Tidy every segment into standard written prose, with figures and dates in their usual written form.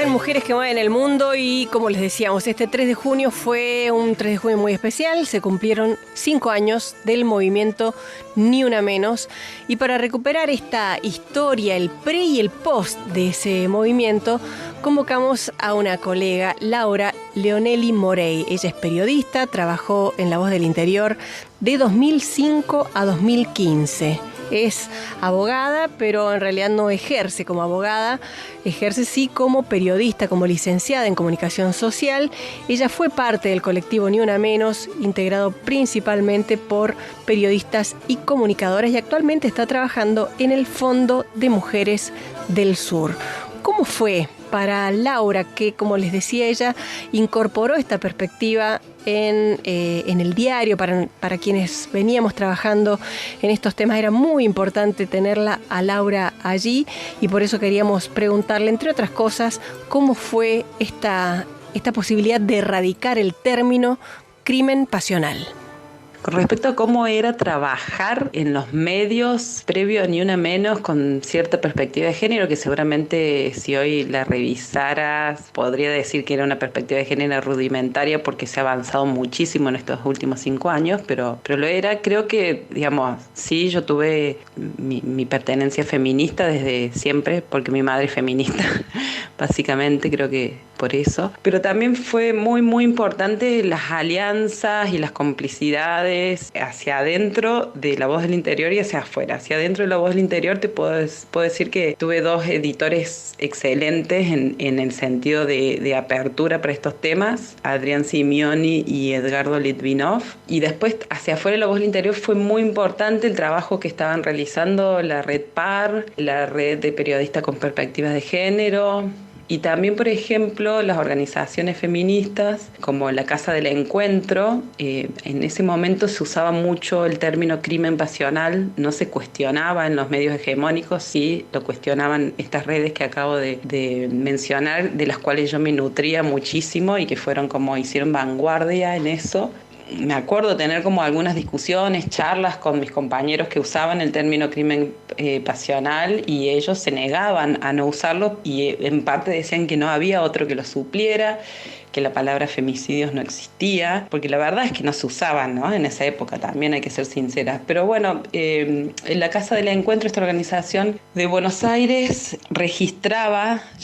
en Mujeres que Mueven el Mundo y como les decíamos, este 3 de junio fue un 3 de junio muy especial. Se cumplieron 5 años del movimiento Ni Una Menos y para recuperar esta historia, el pre y el post de ese movimiento, convocamos a una colega, Laura Leonelli Morey. Ella es periodista, trabajó en La Voz del Interior de 2005 a 2015. Es abogada, pero en realidad no ejerce como abogada, ejerce sí como periodista, como licenciada en comunicación social. Ella fue parte del colectivo Ni Una Menos, integrado principalmente por periodistas y comunicadoras, y actualmente está trabajando en el Fondo de Mujeres del Sur. ¿Cómo fue para Laura, que, como les decía ella, incorporó esta perspectiva en el diario? Para quienes veníamos trabajando en estos temas era muy importante tenerla a Laura allí y por eso queríamos preguntarle, entre otras cosas, cómo fue esta posibilidad de erradicar el término crimen pasional. Con respecto a cómo era trabajar en los medios previo a Ni Una Menos con cierta perspectiva de género, que seguramente si hoy la revisaras podría decir que era una perspectiva de género rudimentaria porque se ha avanzado muchísimo en estos últimos 5 años, pero lo era. Creo que, digamos, sí, yo tuve mi pertenencia feminista desde siempre, porque mi madre es feminista, básicamente, creo que por eso. Pero también fue muy, muy importante las alianzas y las complicidades hacia adentro de La Voz del Interior y hacia afuera. Hacia adentro de La Voz del Interior te puedo decir que tuve 2 editores excelentes en el sentido de apertura para estos temas, Adrián Simeoni y Edgardo Litvinov. Y después hacia afuera de La Voz del Interior fue muy importante el trabajo que estaban realizando la Red PAR, la Red de Periodistas con Perspectivas de Género, y también, por ejemplo, las organizaciones feministas, como la Casa del Encuentro. En ese momento se usaba mucho el término crimen pasional, no se cuestionaba en los medios hegemónicos, sí lo cuestionaban estas redes que acabo de mencionar, de las cuales yo me nutría muchísimo y que hicieron vanguardia en eso. Me acuerdo tener como algunas discusiones, charlas con mis compañeros que usaban el término crimen pasional y ellos se negaban a no usarlo y en parte decían que no había otro que lo supliera, que la palabra femicidios no existía, porque la verdad es que no se usaban, ¿no? En esa época también hay que ser sinceras. Pero bueno, en la Casa del Encuentro, esta organización de Buenos Aires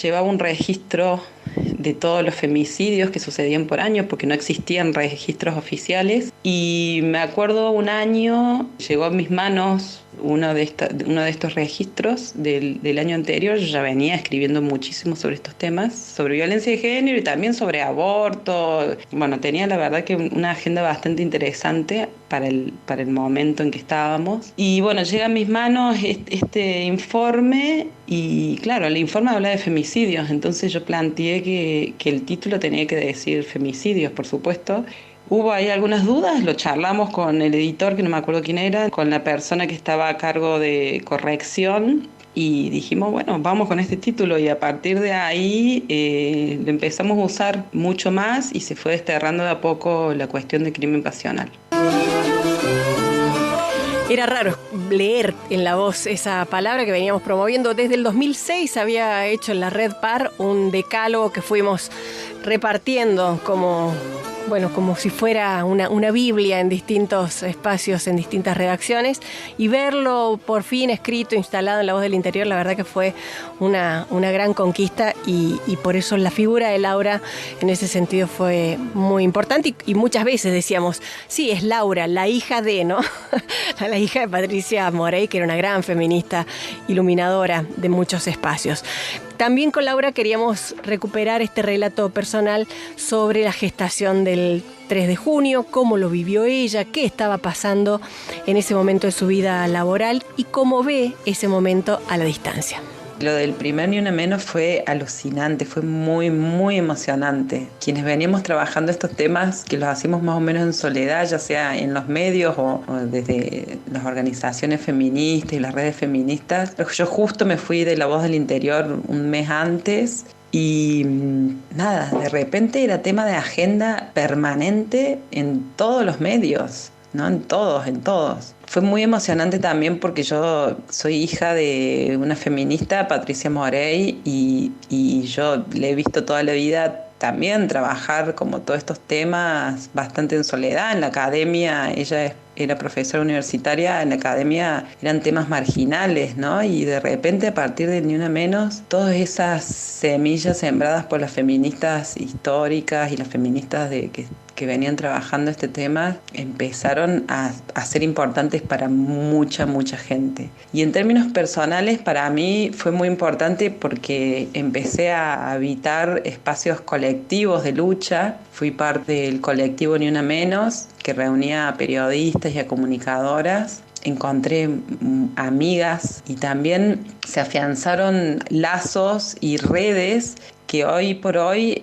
llevaba un registro de todos los femicidios que sucedían por año, porque no existían registros oficiales. Y me acuerdo un año, llegó a mis manos uno de estos registros del año anterior. Yo ya venía escribiendo muchísimo sobre estos temas, sobre violencia de género y también sobre aborto. Bueno, tenía la verdad que una agenda bastante interesante para el momento en que estábamos. Y bueno, llega a mis manos este informe y claro, el informe habla de femicidios, entonces yo planteé que el título tenía que decir femicidios, por supuesto. Hubo ahí algunas dudas, lo charlamos con el editor, que no me acuerdo quién era, con la persona que estaba a cargo de corrección y dijimos, bueno, vamos con este título y a partir de ahí lo empezamos a usar mucho más y se fue desterrando de a poco la cuestión de crimen pasional. Era raro leer en La Voz esa palabra que veníamos promoviendo. Desde el 2006 había hecho en la Red PAR un decálogo que fuimos repartiendo como si fuera una Biblia en distintos espacios, en distintas redacciones, y verlo por fin escrito, instalado en La Voz del Interior, la verdad que fue una gran conquista y por eso la figura de Laura en ese sentido fue muy importante y muchas veces decíamos, sí, es Laura, la hija de, ¿no? La hija de Patricia Morey, que era una gran feminista, iluminadora de muchos espacios. También con Laura queríamos recuperar este relato personal sobre la gestación del 3 de junio, cómo lo vivió ella, qué estaba pasando en ese momento de su vida laboral y cómo ve ese momento a la distancia. Lo del primer Ni Una Menos fue alucinante, fue muy, muy emocionante. Quienes veníamos trabajando estos temas, que los hacíamos más o menos en soledad, ya sea en los medios o desde las organizaciones feministas y las redes feministas. Yo justo me fui de La Voz del Interior un mes antes y nada, de repente era tema de agenda permanente en todos los medios. ¿No? En todos. Fue muy emocionante también porque yo soy hija de una feminista, Patricia Morey, y yo le he visto toda la vida también trabajar como todos estos temas bastante en soledad en la academia. Era profesora universitaria, en la academia eran temas marginales, ¿no? Y de repente, a partir de Ni Una Menos, todas esas semillas sembradas por las feministas históricas y las feministas que venían trabajando este tema empezaron a ser importantes para mucha gente. Y en términos personales, para mí fue muy importante porque empecé a habitar espacios colectivos de lucha. Fui parte del colectivo Ni Una Menos, que reunía a periodistas y a comunicadoras. Encontré amigas y también se afianzaron lazos y redes que hoy por hoy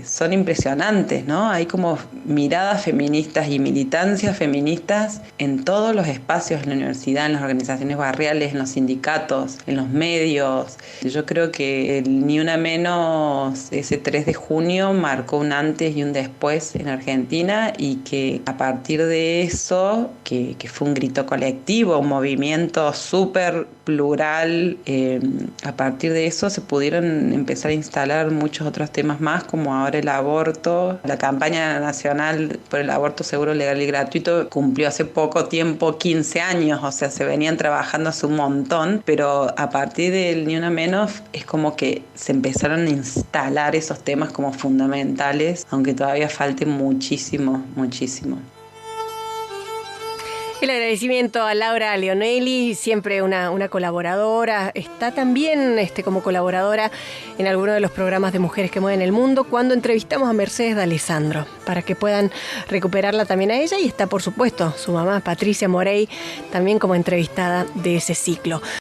son impresionantes, ¿no? Hay como miradas feministas y militancias feministas en todos los espacios, en la universidad, en las organizaciones barriales, en los sindicatos, en los medios. Yo creo que el Ni Una Menos, ese 3 de junio, marcó un antes y un después en Argentina, y que a partir de eso, que fue un grito colectivo, un movimiento súper plural, a partir de eso se pudieron empezar a instalar muchos otros temas más, como ahora el aborto. La campaña nacional por el aborto seguro, legal y gratuito cumplió hace poco tiempo 15 años, o sea, se venían trabajando hace un montón, pero a partir del Ni Una Menos es como que se empezaron a instalar esos temas como fundamentales, aunque todavía falte muchísimo. El agradecimiento a Laura Leonelli, siempre una colaboradora. Está también como colaboradora en alguno de los programas de Mujeres que Mueven el Mundo, cuando entrevistamos a Mercedes D'Alessandro, para que puedan recuperarla también a ella. Y está, por supuesto, su mamá, Patricia Morey, también como entrevistada de ese ciclo.